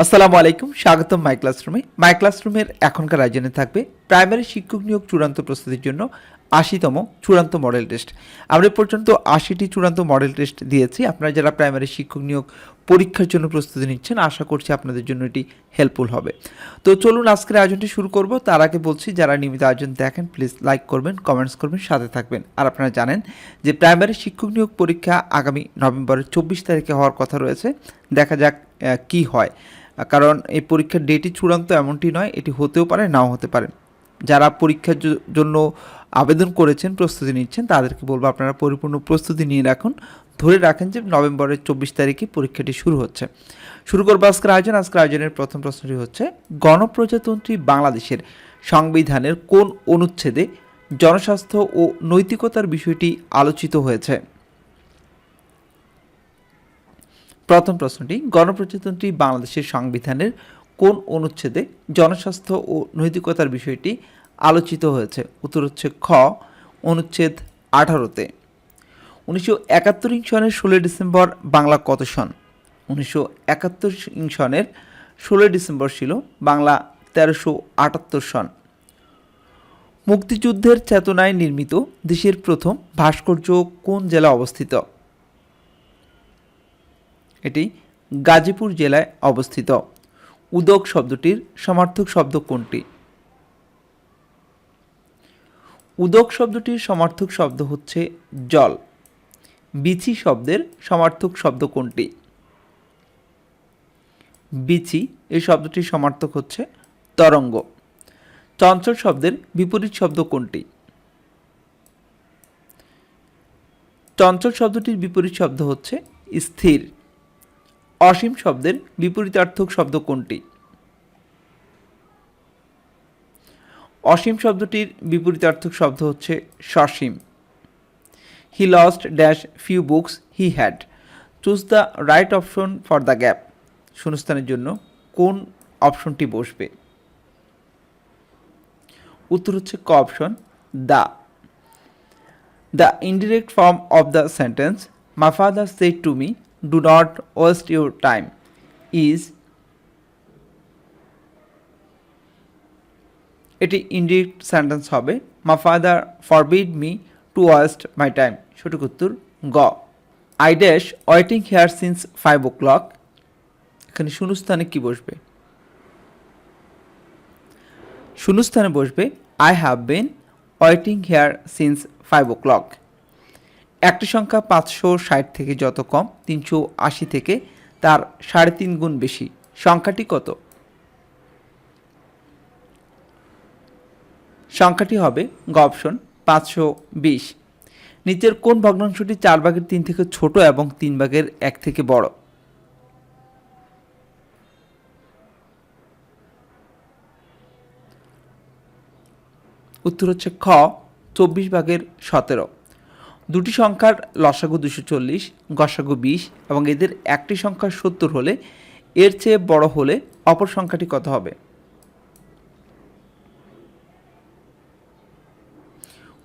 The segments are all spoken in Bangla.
আসসালামু আলাইকুম, স্বাগতম মাই ক্লাসরুমে। মাই ক্লাসরুমের এখনকার আয়োজনে থাকবে প্রাইমারি শিক্ষক নিয়োগ চূড়ান্ত প্রস্তুতির জন্য ৮০তম চূড়ান্ত মডেল টেস্ট। আমরা এ পর্যন্ত ৮০টি চূড়ান্ত মডেল টেস্ট দিয়েছি। আপনারা যারা প্রাইমারি শিক্ষক নিয়োগ পরীক্ষার জন্য প্রস্তুতি নিচ্ছেন, আশা করছি আপনাদের জন্য এটি হেল্পফুল হবে। তো চলুন আজকের আয়োজনটি শুরু করব। তার আগে বলছি, যারা নিয়মিত আয়োজন দেখেন প্লিজ লাইক করবেন, কমেন্টস করবেন, সাথে থাকবেন। আর আপনারা জানেন যে প্রাইমারি শিক্ষক নিয়োগ পরীক্ষা আগামী নভেম্বরের ২৪ তারিখে হওয়ার কথা রয়েছে। দেখা যাক কি হয়, কারণ এই পরীক্ষার ডেটই চূড়ান্ত এমনটি নয়, এটি হতেও পারে নাও হতে পারে। যারা পরীক্ষার জন্য আবেদন করেছেন, প্রস্তুতি নিচ্ছেন, তাদেরকে বলবো আপনারা পরিপূর্ণ প্রস্তুতি নিয়ে রাখুন। ধরে রাখেন যে নভেম্বরের ২৪ তারিখে পরীক্ষাটি শুরু হচ্ছে। শুরু করবো আজকের আয়োজন। আজকের আয়োজনের প্রথম প্রশ্নটি হচ্ছে, গণপ্রজাতন্ত্রী বাংলাদেশের সংবিধানের কোন অনুচ্ছেদে জনস্বাস্থ্য ও নৈতিকতার বিষয়টি আলোচিত হয়েছে? প্রথম প্রশ্নটি, গণপ্রজাতন্ত্রী বাংলাদেশের সংবিধানের কোন অনুচ্ছেদে জনস্বাস্থ্য ও নৈতিকতার বিষয়টি আলোচিত হয়েছে? উত্তর হচ্ছে খ, অনুচ্ছেদ ১৮-তে। ১৯৭১ সনের ১৬ ডিসেম্বর বাংলা কত সন? ১৯৭১ সনের ১৬ ডিসেম্বর ছিল বাংলা ১৩৭৮ সন। মুক্তিযুদ্ধের চেতনায় নির্মিত দেশের প্রথম ভাস্কর্য কোন জেলা অবস্থিত? এটি গাজীপুর জেলায় অবস্থিত। উদক শব্দটির সমার্থক শব্দ কোনটি? উদক শব্দটির সমার্থক শব্দ হচ্ছে জল। বিচি শব্দের সমার্থক শব্দ কোনটি? বিচি এই শব্দটির সমার্থক হচ্ছে তরঙ্গ। চঞ্চল শব্দের বিপরীত শব্দ কোনটি? চঞ্চল শব্দটির বিপরীত শব্দ হচ্ছে স্থির। অসীম শব্দের বিপরীতার্থক শব্দ কোনটি? অসীম শব্দটির বিপরীতার্থক শব্দ হচ্ছে সসীম। He lost dash few books he had. Choose the right option for the gap. শূন্যস্থানের জন্য কোন অপশনটি বসবে? উত্তর হচ্ছে ক option, the. The indirect form of the sentence my father said to me do not waste your time is, এটি ইনডিরেক্ট সেন্টেন্স হবে my father forbid me to waste my time. সঠিক উত্তর গ। I dash waiting here since 5 o'clock। এখানে শূন্যস্থানে কি বসবে? শূন্যস্থানে বসবে I have been waiting here since 5 o'clock। একটি সংখ্যা ৫৬০ থেকে যত কম ৩৮০ থেকে তার ৩.৫ গুণ বেশি, সংখ্যাটি কত? সংখ্যাটি হবে গ অপশন ৫২০। নিচের কোন ভগ্নাংশটি 4/3 থেকে ছোট এবং 3/1 থেকে বড়? উত্তর হচ্ছে খ, 24/17। দুটি সংখ্যার লসাগু 240, গসাগু 20 এবং এদের একটি সংখ্যা 70 হলে এর চেয়ে বড় হলে অপর সংখ্যাটি কত হবে?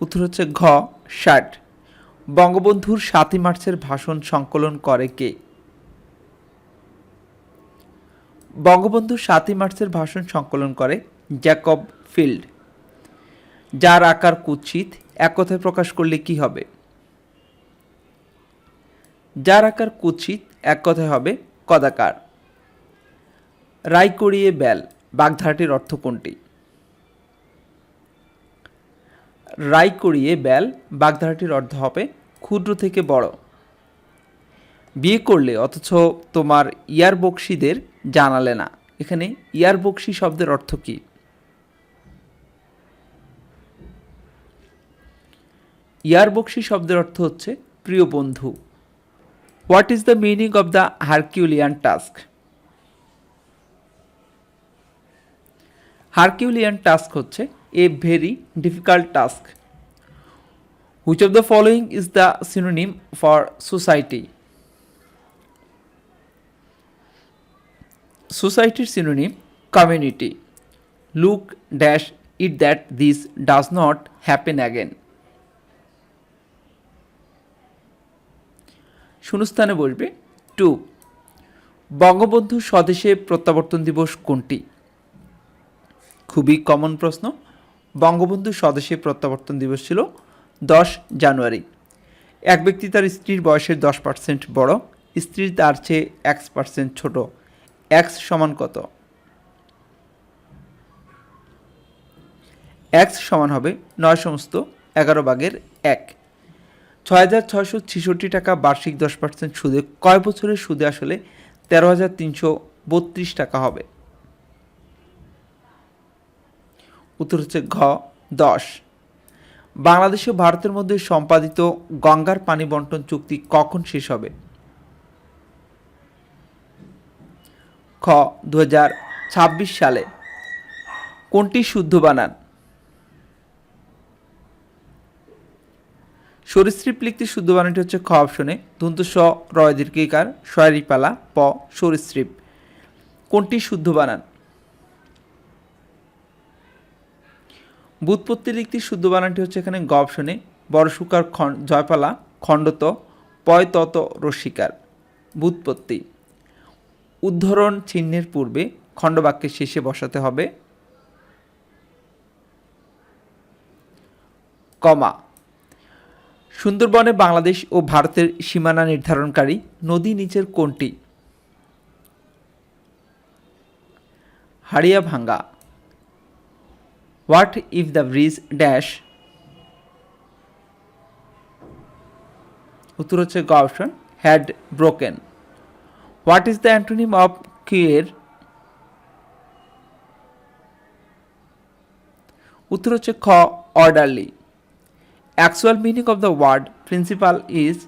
উত্তর হচ্ছে ঘ, 60। বঙ্গবন্ধুর ৭ই মার্চের ভাষণ সংকলন করে কে? বঙ্গবন্ধুর ৭ই মার্চের ভাষণ সংকলন করে জ্যাকব ফিল্ড। যার আকার কুৎসিত এক কথায় প্রকাশ করলে কি হবে? যার আকার কুৎসিত এক কথায় হবে কদাকার। রাই করিয়ে বেল বাগধারাটির অর্থ কোনটি? রাই করিয়ে বেল বাগধারাটির অর্থ হবে ক্ষুদ্র থেকে বড়। বিয়ে করলে অথচ তোমার ইয়ার বকশিদের জানালে না, এখানে ইয়ার বকশি শব্দের অর্থ কি? ইয়ার বকশি শব্দের অর্থ হচ্ছে প্রিয় বন্ধু। What is the meaning of the herculean task? Herculean task হচ্ছে a very difficult task. Which of the following is the synonym for society? সোসাইটির সিনোনিম community. Look dash it that this does not happen again. শূন্যস্থানে বসবে টু। বঙ্গবন্ধু স্বদেশে প্রত্যাবর্তন দিবস কোনটি? খুবই কমন প্রশ্ন। বঙ্গবন্ধু স্বদেশে প্রত্যাবর্তন দিবস ছিল 10 জানুয়ারি। এক ব্যক্তি তার স্ত্রীর বয়সের 10% বড়, স্ত্রীর তার চেয়ে X% ছোট, X সমান কত? X সমান হবে 9/11। 6,666 টাকা বার্ষিক 10% সুদে কয় বছরের সুদে আসলে 13,332 টাকা হবে? উত্তর হচ্ছে ঘ 10। বাংলাদেশ ও ভারতের মধ্যে সম্পাদিত গঙ্গার পানি বন্টন চুক্তি কখন শেষ হবে? খ 2026 সালে। কোনটি শুদ্ধ বানান? সরীসৃপ লিখতে শুদ্ধ বানানটি হচ্ছে খ অপশনে দন্ত স রয় দীর্ঘিকার শয়ারি পালা প সরীসৃপ। কোনটি শুদ্ধ বানান? ব্যুৎপত্তি লিখতে শুদ্ধ বানানটি হচ্ছে এখানে গ অপশনে বড় সুকার জয়পালা খণ্ডত পয় তত রস্বীকার। ব্যুৎপত্তি। উদ্ধরণ চিহ্নের পূর্বে খণ্ডবাক্যের শেষে বসাতে হবে কমা। সুন্দরবনে বাংলাদেশ ও ভারতের সীমানা নির্ধারণকারী নদী নিচের কোনটি? হাড়িয়াভাঙ্গা। What if the bridge dash? উত্তর হচ্ছে গ option had broken. What is the antonym of কিউয়ের? উত্তর হচ্ছে খ orderly. Actual meaning of the word principal is?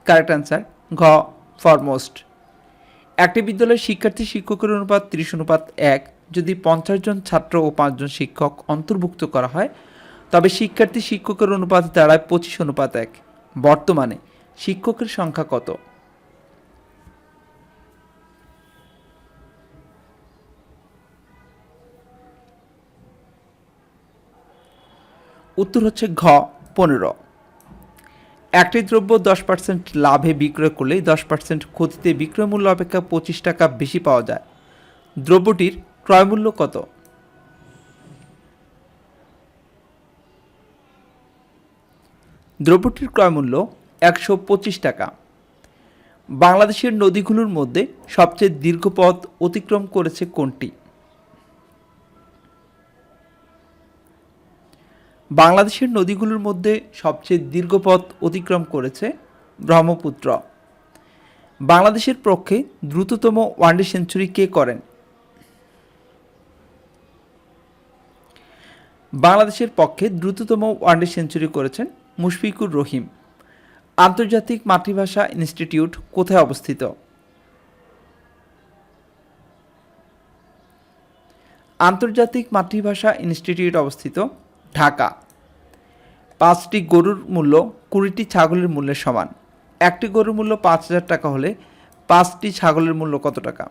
Correct answer ঘ ফরমোস্ট। একটি বিদ্যালয়ের শিক্ষার্থী শিক্ষকের অনুপাত 30:1। যদি 50 জন ছাত্র ও 5 জন শিক্ষক অন্তর্ভুক্ত করা হয় তবে শিক্ষার্থী শিক্ষকের অনুপাত দাঁড়ায় 25:1। বর্তমানে শিক্ষকের সংখ্যা কত? উত্তর হচ্ছে ঘ 15। একটি দ্রব্য 10% লাভে বিক্রয় করলে 10% ক্ষতিতে বিক্রয় মূল্য অপেক্ষা 25 টাকা বেশি পাওয়া যায়। দ্রব্যটির ক্রয় মূল্য কত? দ্রব্যটির ক্রয় মূল্য 125 টাকা। বাংলাদেশের নদীগুলোর মধ্যে সবচেয়ে দীর্ঘ পথ অতিক্রম করেছে কোনটি? বাংলাদেশের নদীগুলোর মধ্যে সবচেয়ে দীর্ঘ পথ অতিক্রম করেছে ব্রহ্মপুত্র। বাংলাদেশের পক্ষে দ্রুততম ওয়ানডে সেঞ্চুরি কে করেন? বাংলাদেশের পক্ষে দ্রুততম ওয়ানডে সেঞ্চুরি করেছেন মুশফিকুর রহিম। আন্তর্জাতিক মাতৃভাষা ইনস্টিটিউট কোথায় অবস্থিত? আন্তর্জাতিক মাতৃভাষা ইনস্টিটিউট অবস্থিত ঢাকা। 5টি গরুর মূল্য 20টি ছাগলের মূল্যের সমান। একটি গরুর মূল্য 5,000 টাকা হলে 5টি ছাগলের মূল্য কত টাকা?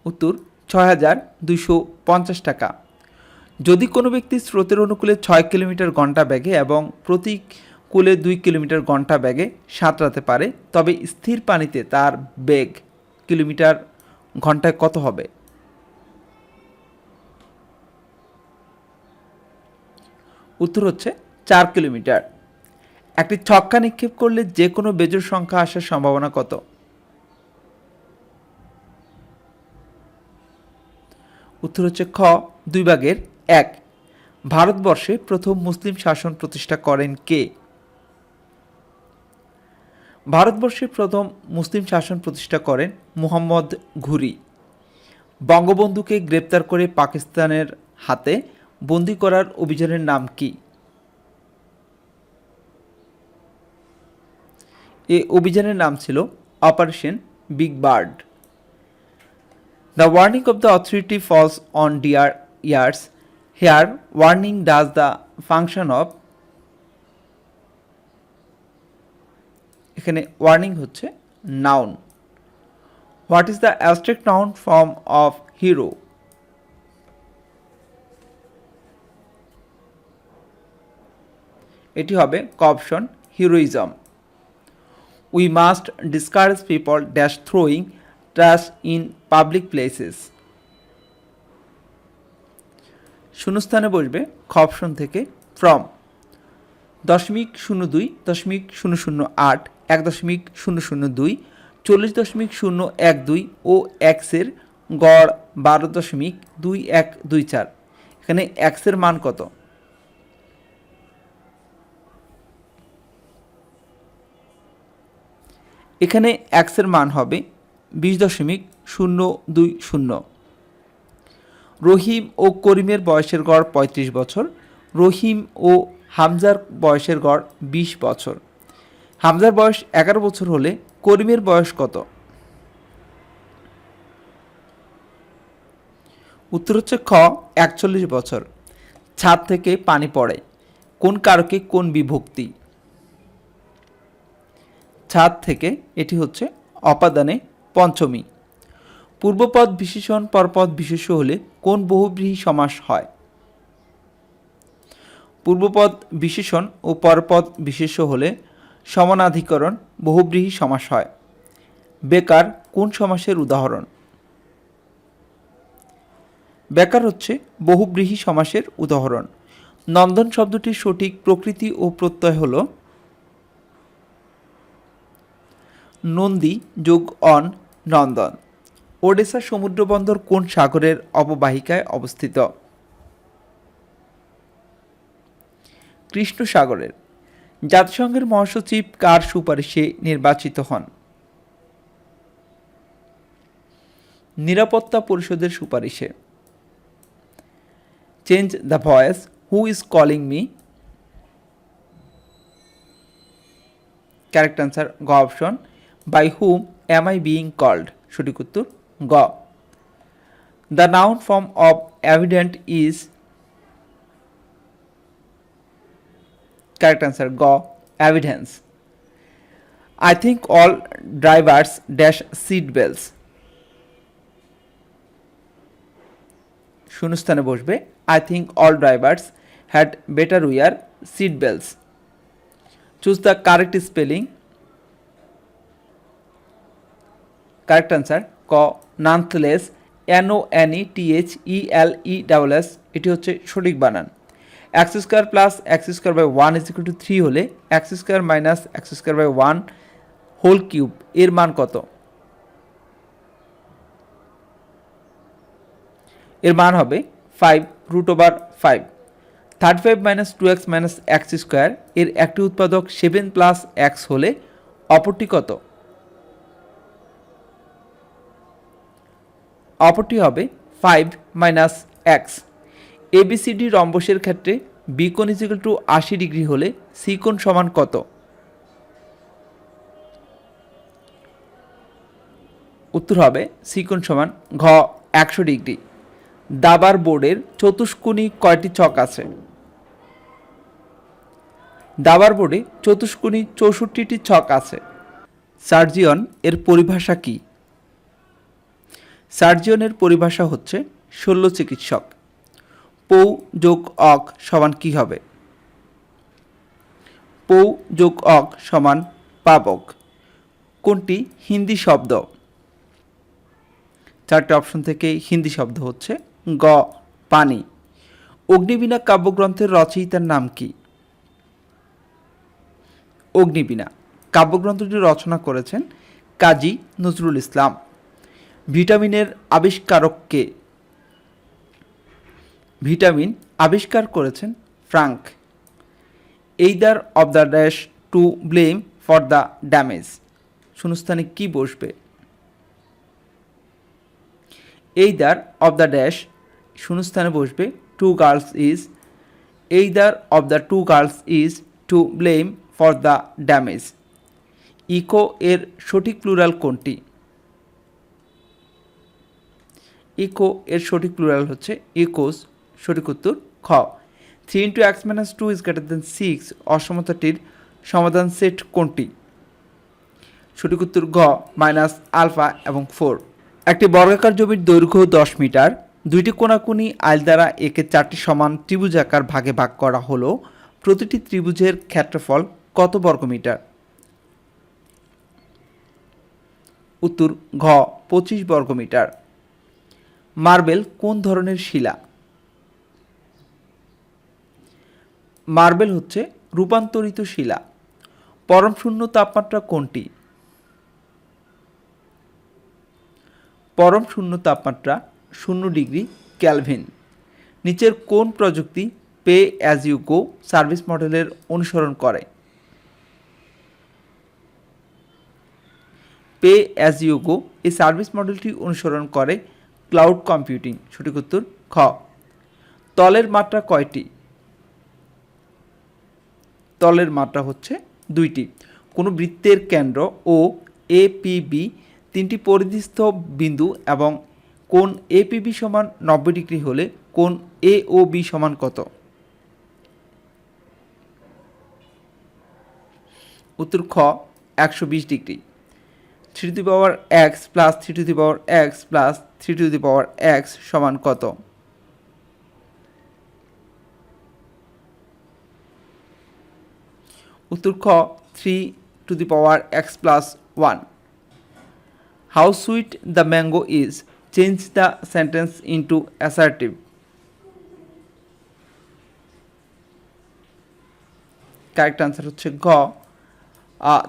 উত্তর 6,250 টাকা। যদি কোনো ব্যক্তি স্রোতের অনুকূলে 6 কিলোমিটার ঘন্টা বেগে এবং প্রতিকূলে 2 কিলোমিটার ঘন্টা বেগে সাঁতরাতে পারে তবে স্থির পানিতে তার বেগ কিলোমিটার ঘন্টায় কত হবে? উত্তর হচ্ছে 4 কিলোমিটার। একটি ছক্কা নিক্ষেপ করলে যে কোনো বেজোড় সংখ্যা আসার সম্ভাবনা কত? উত্তর হচ্ছে খ 2/1। ভারতবর্ষে প্রথম মুসলিম শাসন প্রতিষ্ঠা করেন কে? ভারতবর্ষে প্রথম মুসলিম শাসন প্রতিষ্ঠা করেন মুহাম্মদ ঘুরি। বঙ্গবন্ধুকে গ্রেপ্তার করে পাকিস্তানের হাতে বন্দী করার অভিযানের নাম কি? এই অভিযানের নাম ছিল operation big bird. The warning of the authority falls on deaf ears. Here, warning does the function of? এখানে warning হচ্ছে noun. What is the abstract noun form of hero? এটি হবে ক option heroism. We must discourage people dash throwing trash in public places. শূন্যস্থানে বসবে খ অপশন থেকে ফ্রম। 0.02, 0.008, 1.002, 40.012 ও এক্সের গড় 12.2124। এখানে এক্সের মান কত? এখানে এক্সের মান হবে 20.020। রহিম ও করিমের বয়সের গড় 35 বছর। রহিম ও হামজার বয়সের গড় 20 বছর। হামজার বয়স 11 বছর হলে করিমের বয়স কত? উত্তর হচ্ছে খ 41 বছর। ছাদ থেকে পানি পড়ে, কোন কারকে কোন বিভক্তি? ছাদ থেকে, এটি হচ্ছে অপাদানে পঞ্চমী। পূর্বপদ বিশেষণ পরপদ বিশেষ্য হলে কোন বহুব্রীহি সমাস হয়? পূর্বপদ বিশেষণ ও পরপদ বিশেষ্য হলে সমানাধিকরণ বহুব্রীহি সমাস হয়। বেকার কোন সমাসের উদাহরণ? বেকার হচ্ছে বহুব্রীহি সমাসের উদাহরণ। নন্দন শব্দটির সঠিক প্রকৃতি ও প্রত্যয় হল নন্দী যোগ অন নন্দন। ওডেসা সমুদ্রবন্দর কোন সাগরের অববাহিকায় অবস্থিত? কৃষ্ণ সাগরের। জাতিসংঘের মহাসচিব কার সুপারিশে নির্বাচিত হন? নিরাপত্তা পরিষদের সুপারিশে। Change the voice, who is calling me? Correct answer গ option, by whom am I being called. সঠিক উত্তর গ। The noun form of evident is. Correct answer গ evidence. I think all drivers dash seat belts. শূন্যস্থানে বসবে I think all drivers had better wear seat belts. Choose the correct spelling. Correct answer ক নান্থলেস, NONETHELESS। এটি হচ্ছে সঠিক বানান। X square plus x square by 1 is equal to 3 হলে x square minus x square by 1 whole cube এর মান কত? এর মান হবে 5√5। 35 minus 2x minus x square এর একটি উৎপাদক 7 প্লাস এক্স হলে অপরটি কত? অপরটি হবে 5 মাইনাস এক্স। এবিসিডি রম্বসের ক্ষেত্রে বি কোণ ইজ ইকুয়াল টু 80 ডিগ্রি হলে সি কোণ সমান কত? উত্তর হবে সি কোণ সমান ঘ 100 ডিগ্রি। দাবার বোর্ডের চতুষ্কোণী কয়টি ছক আছে? দাবার বোর্ডে চতুষ্কোণী 64টি ছক আছে। সার্জিয়ন এর পরিভাষা কি? সার্জিয়নের পরিভাষা হচ্ছে শল্য চিকিৎসক। পৌ যোগ অক সমান কি হবে? পৌ যোগ অক সমান পাবক। কোনটি হিন্দি শব্দ? চারটে অপশন থেকে হিন্দি শব্দ হচ্ছে গ পানি। অগ্নিবীণা কাব্যগ্রন্থের রচয়িতার নাম কি? অগ্নিবীণা কাব্যগ্রন্থটি রচনা করেছেন কাজী নজরুল ইসলাম। ভিটামিনের আবিষ্কারক কে? ভিটামিন আবিষ্কার করেছেন Frank. Either of the dash to blame for the damage. শূন্যস্থানে কি বসবে? এইদার অব দ্য ড্যাশ শূন্যস্থানে বসবে two girls is. Either of the two girls is to blame for the damage. Echo এর সঠিক প্লুরাল কোনটি? ইকো এর সঠিক প্লুরাল হচ্ছে ইকোস। সঠিক উত্তর খ। 3 × x - 2 > 6 অসমতাটির সমাধান সেট কোনটি? সঠিক উত্তর ঘ মাইনাস আলফা এবং 4। একটি বর্গাকার জমির দৈর্ঘ্য 10 মিটার। দুইটি কোণাকুণি আইল দ্বারা একে 4টি সমান ত্রিভুজাকার ভাগে ভাগ করা হলো প্রতিটি ত্রিভুজের ক্ষেত্রফল কত বর্গমিটার? উত্তর ঘ 25 বর্গমিটার। মার্বেল কোন ধরনের শিলা? মার্বেল হচ্ছে রূপান্তরিত শিলা। পরম শূন্য তাপমাত্রা কোনটি? পরম শূন্য তাপমাত্রা 0 ডিগ্রি ক্যালভিন। নিচের কোন প্রযুক্তি pay as you go service মডেলের অনুসরণ করে? পে অ্যাজ ইউ গো এই সার্ভিস মডেলটি অনুসরণ করে ক্লাউড কম্পিউটিং। সঠিক উত্তর খ। তলের মাত্রা কয়টি? তলের মাত্রা হচ্ছে 2টি। কোনো বৃত্তের কেন্দ্র ও এপিবি 3টি পরিধিস্থ বিন্দু এবং কোণ এপিবি সমান 90 ডিগ্রি হলে কোণ এওবি সমান কত? উত্তর খ 120 degree. 3 to the power x plus 3 to the power x plus 3 to the power x সমান কত? উত্তর খ 3 to the power x plus 1। How sweet the mango is, change the sentence into assertive. Correct answer হচ্ছে গ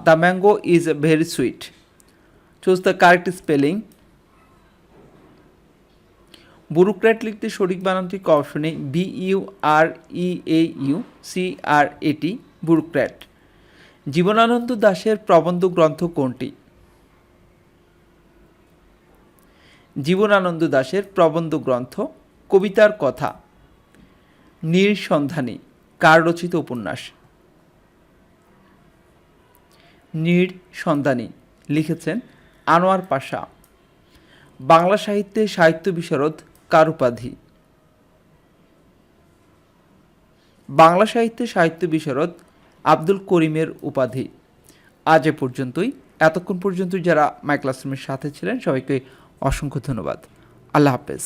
the mango is very sweet. Choose the correct spelling. Bureaucrat লিখতে সঠিক বানানটি ক অপশনে BUREAUCRAT ব্যুরোক্র্যাট। জীবনানন্দ দাশের প্রবন্ধ গ্রন্থ কোনটি? জীবনানন্দ দাশের প্রবন্ধ গ্রন্থ কবিতার কথা। নির্সন্ধানী কার রচিত উপন্যাস? নির্সন্ধানী লিখেছেন আনোয়ার পাশা। বাংলা সাহিত্যে সাহিত্য বিশারদ কার উপাধি? বাংলা সাহিত্যে সাহিত্য বিশারদ আব্দুল করিমের উপাধি। আজ এ পর্যন্তই। এতক্ষণ পর্যন্ত যারা মাই ক্লাসরুমের সাথে ছিলেন সবাইকে অসংখ্য ধন্যবাদ। আল্লাহ হাফেজ।